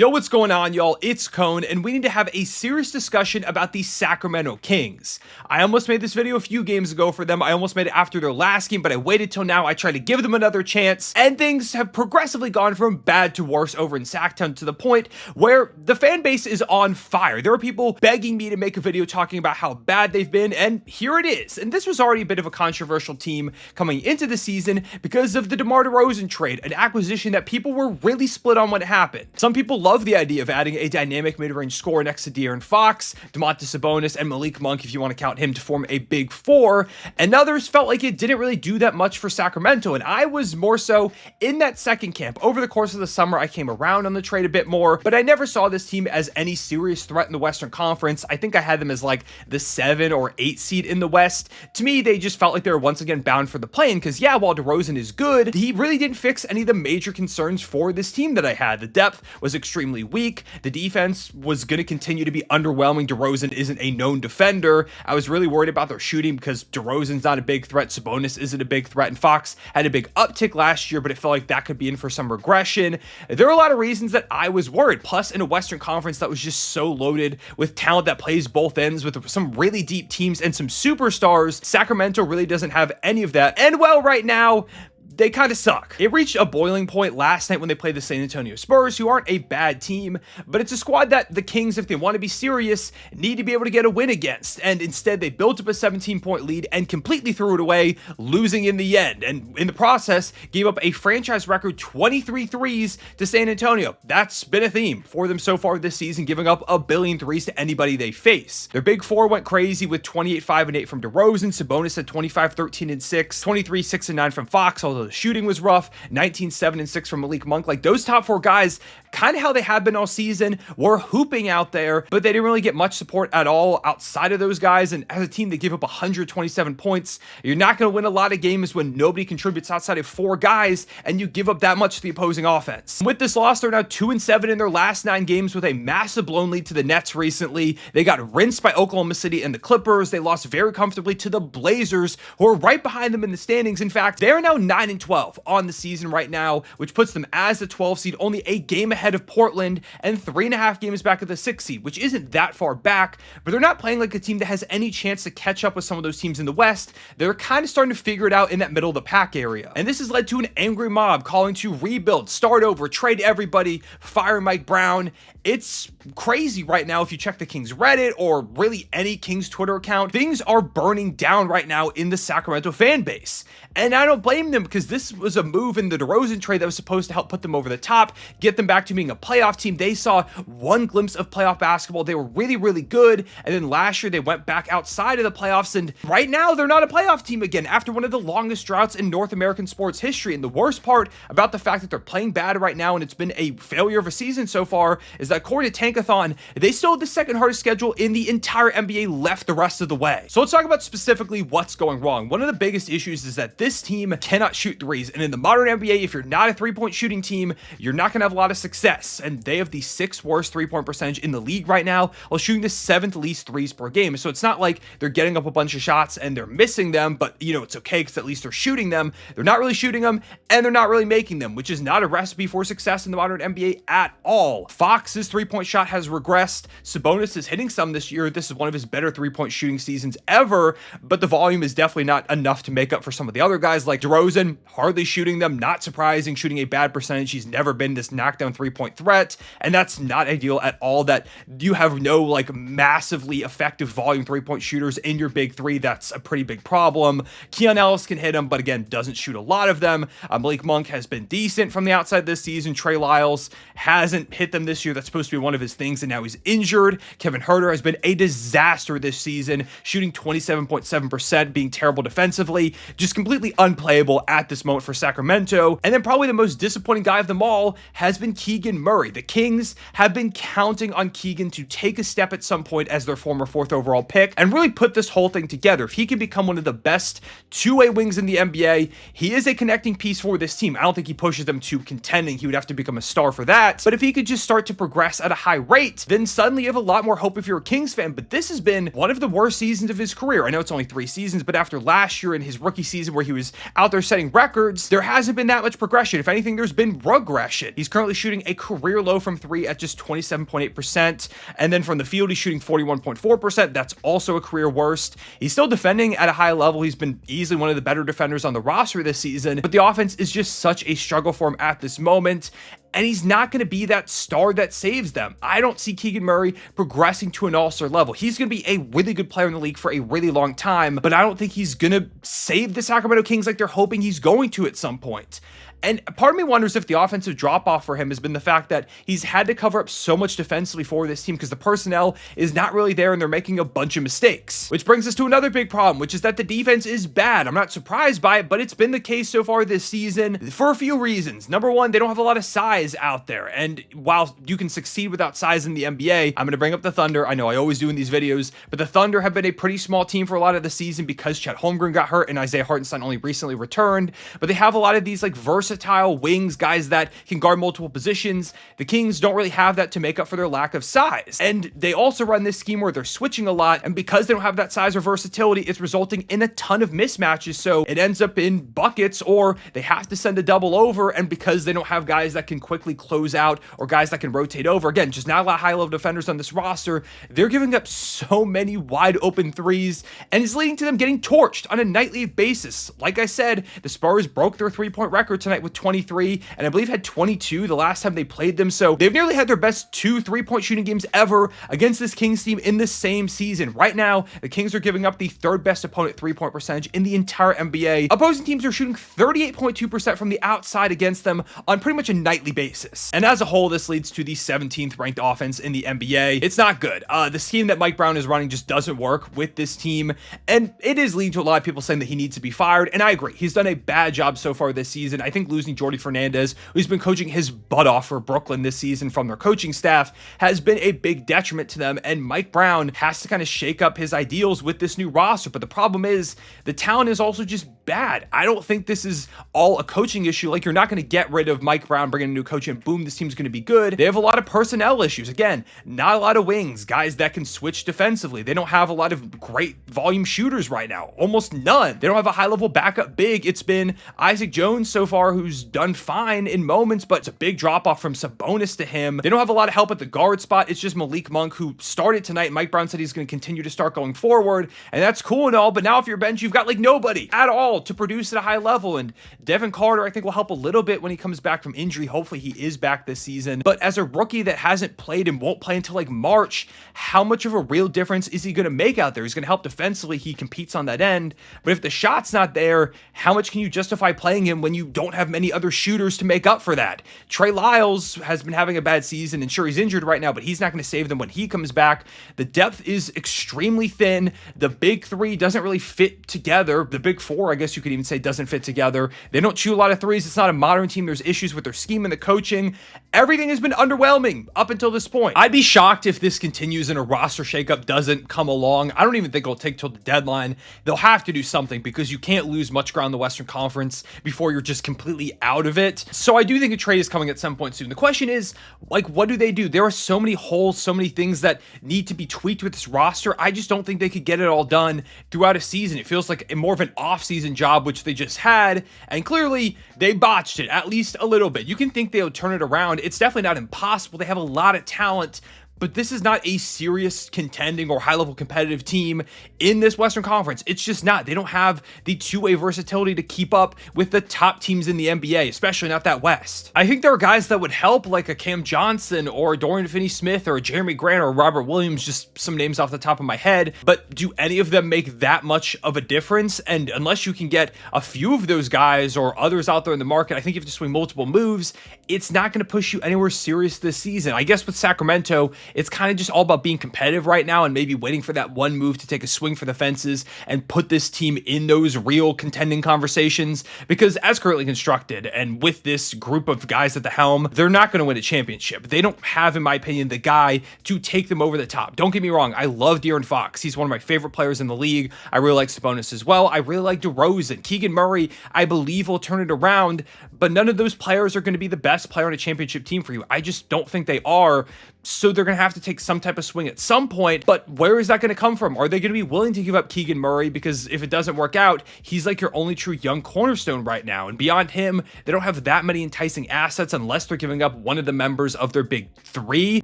Yo, what's going on, y'all? It's Cone, and we need to have a serious discussion about the Sacramento Kings. I almost made this video a few games ago for them. I almost made it after their last game, but I waited till now. I tried to give them another chance, and things have progressively gone from bad to worse over in Sacktown to the point where the fan base is on fire. There are people begging me to make a video talking about how bad they've been, and here it is. And this was already a bit of a controversial team coming into the season because of the DeMar DeRozan trade, an acquisition that people were really split on when it happened. Some people love the idea of adding a dynamic mid-range scorer next to De'Aaron Fox, Domantas, Sabonis, and Malik Monk if you want to count him to form a big four, and others felt like it didn't really do that much for Sacramento, and I was more so in that second camp. Over the course of the summer, I came around on the trade a bit more, but I never saw this team as any serious threat in the Western Conference. I think I had them as like the 7 or 8 seed in the West. To me, they just felt like they were once again bound for the play-in, because yeah, while DeRozan is good, he really didn't fix any of the major concerns for this team that I had. The depth was extremely weak. The defense was going to continue to be underwhelming. DeRozan isn't a known defender. I was really worried about their shooting because DeRozan's not a big threat. Sabonis isn't a big threat. And Fox had a big uptick last year, but it felt like that could be in for some regression. There are a lot of reasons that I was worried. Plus, in a Western Conference that was just so loaded with talent that plays both ends with some really deep teams and some superstars, Sacramento really doesn't have any of that. And well, right now, they kind of suck. It reached a boiling point last night when they played the San Antonio Spurs, who aren't a bad team, but it's a squad that the Kings, if they want to be serious, need to be able to get a win against. And instead, they built up a 17-point lead and completely threw it away, losing in the end. And in the process, gave up a franchise record 23 threes to San Antonio. That's been a theme for them so far this season, giving up a billion threes to anybody they face. Their big four went crazy with 28, 5, and 8 from DeRozan. Sabonis had 25, 13, and 6, 23, 6, and 9 from Fox, although the shooting was rough, 19, 7, and 6 from Malik Monk. Like, those top four guys, kind of how they have been all season, were hooping out there, but they didn't really get much support at all outside of those guys. And as a team that gave up 127 points, you're not going to win a lot of games when nobody contributes outside of 4 guys and you give up that much to the opposing offense. With this loss, they're now 2-7 in their last 9 games with a massive blown lead to the Nets recently. They got rinsed by Oklahoma City and the Clippers. They lost very comfortably to the Blazers, who are right behind them in the standings. In fact, they're now 9-12 on the season right now, which puts them as the 12 seed, only a game ahead of Portland and 3.5 games back of the 6 seed, which isn't that far back, but they're not playing like a team that has any chance to catch up with some of those teams in the West. They're kind of starting to figure it out in that middle of the pack area. And this has led to an angry mob calling to rebuild, start over, trade everybody, fire Mike Brown. It's crazy right now. If you check the Kings Reddit or really any Kings Twitter account, things are burning down right now in the Sacramento fan base. And I don't blame them, because this was a move in the DeRozan trade that was supposed to help put them over the top, get them back to being a playoff team. They saw one glimpse of playoff basketball. They were really, really good. And then last year they went back outside of the playoffs, and right now they're not a playoff team again after one of the longest droughts in North American sports history. And the worst part about the fact that they're playing bad right now and it's been a failure of a season so far is that according to Tankathon, they still have the second hardest schedule in the entire NBA left the rest of the way. So let's talk about specifically what's going wrong. One of the biggest issues is that this team cannot shoot threes. And in the modern NBA, if you're not a three-point shooting team, you're not going to have a lot of success. And they have the 6th worst three-point percentage in the league right now, while shooting the 7th least threes per game. So it's not like they're getting up a bunch of shots and they're missing them, but you know, it's okay because at least they're shooting them. They're not really shooting them, and they're not really making them, which is not a recipe for success in the modern NBA at all. Fox's three-point shot has regressed. Sabonis is hitting some this year. This is one of his better three-point shooting seasons ever, but the volume is definitely not enough to make up for some of the other guys like DeRozan, hardly shooting them, not surprising, shooting a bad percentage. He's never been this knockdown three-point threat, and that's not ideal at all. That you have no like massively effective volume three-point shooters in your big three. That's a pretty big problem. Keon Ellis can hit them, but again, doesn't shoot a lot of them. Malik Monk has been decent from the outside this season. Trey Lyles hasn't hit them this year. That's supposed to be one of his things, and now he's injured. Kevin Huerter has been a disaster this season, shooting 27.7%, being terrible defensively, just completely unplayable at this moment for Sacramento. And then probably the most disappointing guy of them all has been Keegan Murray. The Kings have been counting on Keegan to take a step at some point as their former 4th overall pick and really put this whole thing together. If he can become one of the best two-way wings in the NBA, he is a connecting piece for this team. I don't think he pushes them to contending. He would have to become a star for that. But if he could just start to progress at a high rate, then suddenly you have a lot more hope if you're a Kings fan. But this has been one of the worst seasons of his career. I know it's only 3 seasons, but after last year in his rookie season where he was out there setting records, there hasn't been that much progression. If anything, there's been regression. He's currently shooting a career low from 3 at just 27.8%. And then from the field, he's shooting 41.4%. That's also a career worst. He's still defending at a high level. He's been easily one of the better defenders on the roster this season, but the offense is just such a struggle for him at this moment. And he's not going to be that star that saves them. I don't see Keegan Murray progressing to an all-star level. He's going to be a really good player in the league for a really long time, but I don't think he's going to save the Sacramento Kings like they're hoping he's going to at some point. And part of me wonders if the offensive drop-off for him has been the fact that he's had to cover up so much defensively for this team because the personnel is not really there and they're making a bunch of mistakes. Which brings us to another big problem, which is that the defense is bad. I'm not surprised by it, but it's been the case so far this season for a few reasons. Number one, they don't have a lot of size out there. And while you can succeed without size in the NBA, I'm going to bring up the Thunder. I know I always do in these videos, but the Thunder have been a pretty small team for a lot of the season because Chet Holmgren got hurt and Isaiah Hartenstein only recently returned. But they have a lot of these like versatile wings, guys that can guard multiple positions. The Kings don't really have that to make up for their lack of size. And they also run this scheme where they're switching a lot, and because they don't have that size or versatility, it's resulting in a ton of mismatches. So it ends up in buckets, or they have to send a double over, and because they don't have guys that can quickly close out or guys that can rotate over, again, just not a lot of high-level defenders on this roster, they're giving up so many wide open threes, and it's leading to them getting torched on a nightly basis. Like I said, the Spurs broke their three-point record tonight with 23, and I believe had 22 the last time they played them. So they've nearly had their best 2 3-point shooting games ever against this Kings team in the same season. Right now, the Kings are giving up the 3rd best opponent 3-point percentage in the entire NBA. Opposing teams are shooting 38.2% from the outside against them on pretty much a nightly basis. And as a whole, this leads to the 17th ranked offense in the NBA. It's not good. The scheme that Mike Brown is running just doesn't work with this team, and it is leading to a lot of people saying that he needs to be fired, and I agree. He's done a bad job so far this season. I think losing Jordy Fernandez, who's been coaching his butt off for Brooklyn this season from their coaching staff, has been a big detriment to them, and Mike Brown has to kind of shake up his ideals with this new roster. But the problem is the talent is also just bad. I don't think this is all a coaching issue. Like, you're not going to get rid of Mike Brown, bring in a new coach, and boom, this team's going to be good. They have a lot of personnel issues. Again, not a lot of wings, guys that can switch defensively. They don't have a lot of great volume shooters right now, almost none. They don't have a high-level backup big. It's been Isaac Jones so far, who's done fine in moments, but it's a big drop-off from Sabonis to him. They don't have a lot of help at the guard spot. It's just Malik Monk, who started tonight. Mike Brown said he's going to continue to start going forward, and that's cool and all, but now if you're bench, you've got like nobody at all to produce at a high level, and Devin Carter, I think, will help a little bit when he comes back from injury. Hopefully he is back this season, but as a rookie that hasn't played and won't play until like March, how much of a real difference is he going to make out there? He's going to help defensively. He competes on that end, but if the shot's not there, how much can you justify playing him when you don't have many other shooters to make up for that? Trey Lyles has been having a bad season, and sure, he's injured right now, but he's not going to save them when he comes back. The depth is extremely thin. The big three doesn't really fit together. The big four, I guess you could even say, doesn't fit together. They don't shoot a lot of threes. It's not a modern team. There's issues with their scheme and the coaching. Everything has been underwhelming up until this point. I'd be shocked if this continues and a roster shakeup doesn't come along. I don't even think it'll take till the deadline. They'll have to do something because you can't lose much ground in the Western Conference before you're just completely out of it. So I do think a trade is coming at some point soon. The question is, like, what do they do? There are so many holes, so many things that need to be tweaked with this roster. I just don't think they could get it all done throughout a season. It feels like more of an off-season job, which they just had, and clearly they botched it at least a little bit. You can think they'll turn it around. It's definitely not impossible. They have a lot of talent, but this is not a serious contending or high-level competitive team in this Western Conference. It's just not. They don't have the two-way versatility to keep up with the top teams in the NBA, especially not that West. I think there are guys that would help, like a Cam Johnson or Dorian Finney-Smith or Jeremy Grant or Robert Williams, just some names off the top of my head, but do any of them make that much of a difference? And unless you can get a few of those guys or others out there in the market, I think you have to swing multiple moves. It's not going to push you anywhere serious this season. I guess with Sacramento, it's kind of just all about being competitive right now and maybe waiting for that one move to take a swing for the fences and put this team in those real contending conversations, because as currently constructed and with this group of guys at the helm, they're not going to win a championship. They don't have, in my opinion, the guy to take them over the top. Don't get me wrong. I love De'Aaron Fox. He's one of my favorite players in the league. I really like Sabonis as well. I really like DeRozan. Keegan Murray, I believe, will turn it around, but none of those players are going to be the best player on a championship team for you. I just don't think they are. So they're going to have to take some type of swing at some point, but where is that going to come from? Are they going to be willing to give up Keegan Murray? Because if it doesn't work out, he's like your only true young cornerstone right now. And beyond him, they don't have that many enticing assets unless they're giving up one of the members of their big three.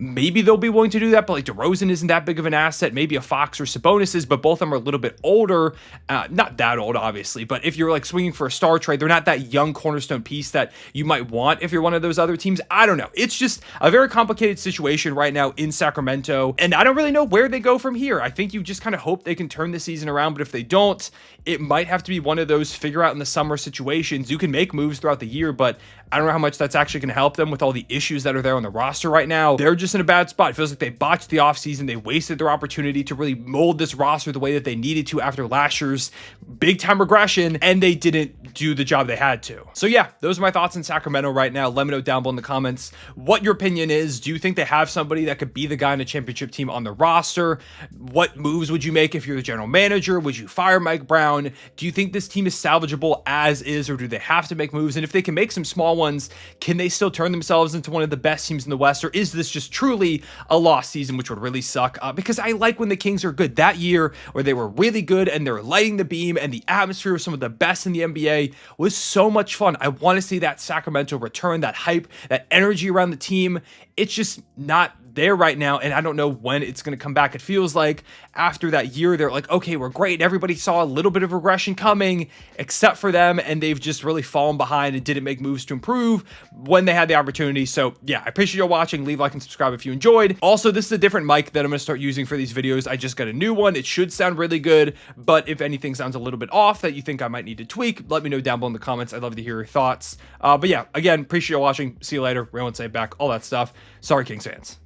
Maybe they'll be willing to do that, but like DeRozan isn't that big of an asset. Maybe a Fox or Sabonis is, but both of them are a little bit older. Not that old, obviously, but if you're like swinging for a star trade, they're not that young cornerstone piece that you might want if you're one of those other teams. I don't know. It's just a very complicated situation right now in Sacramento, and I don't really know where they go from here. I think you just kind of hope they can turn the season around, but if they don't, it might have to be one of those figure out in the summer situations. You can make moves throughout the year, but I don't know how much that's actually going to help them with all the issues that are there on the roster right now. They're just in a bad spot. It feels like they botched the offseason. They wasted their opportunity to really mold this roster the way that they needed to after last year's big time regression, and they didn't do the job they had to. So yeah, those are my thoughts in Sacramento right now. Let me know down below in the comments what your opinion is. Do you think they have somebody that could be the guy in a championship team on the roster? What moves would you make if you're the general manager? Would you fire Mike Brown? Do you think this team is salvageable as is, or do they have to make moves? And if they can make some small ones, can they still turn themselves into one of the best teams in the West, or is this just truly a lost season, which would really suck? Because I like when the Kings are good. That year where they were really good and they're lighting the beam and the atmosphere of some of the best in the NBA was so much fun. I want to see that Sacramento return, that hype, that energy around the team. It's just not there right now, and I don't know when it's going to come back. It feels like after that year, they're like, okay, we're great. Everybody saw a little bit of regression coming, except for them, and they've just really fallen behind and didn't make moves to improve when they had the opportunity. So yeah, I appreciate you watching. Leave a like and subscribe if you enjoyed. Also, this is a different mic that I'm going to start using for these videos. I just got a new one. It should sound really good, but if anything sounds a little bit off that you think I might need to tweak, let me know down below in the comments. I'd love to hear your thoughts. But yeah, again, appreciate you watching. See you later. Rail and say back, all that stuff. Sorry, Kings fans.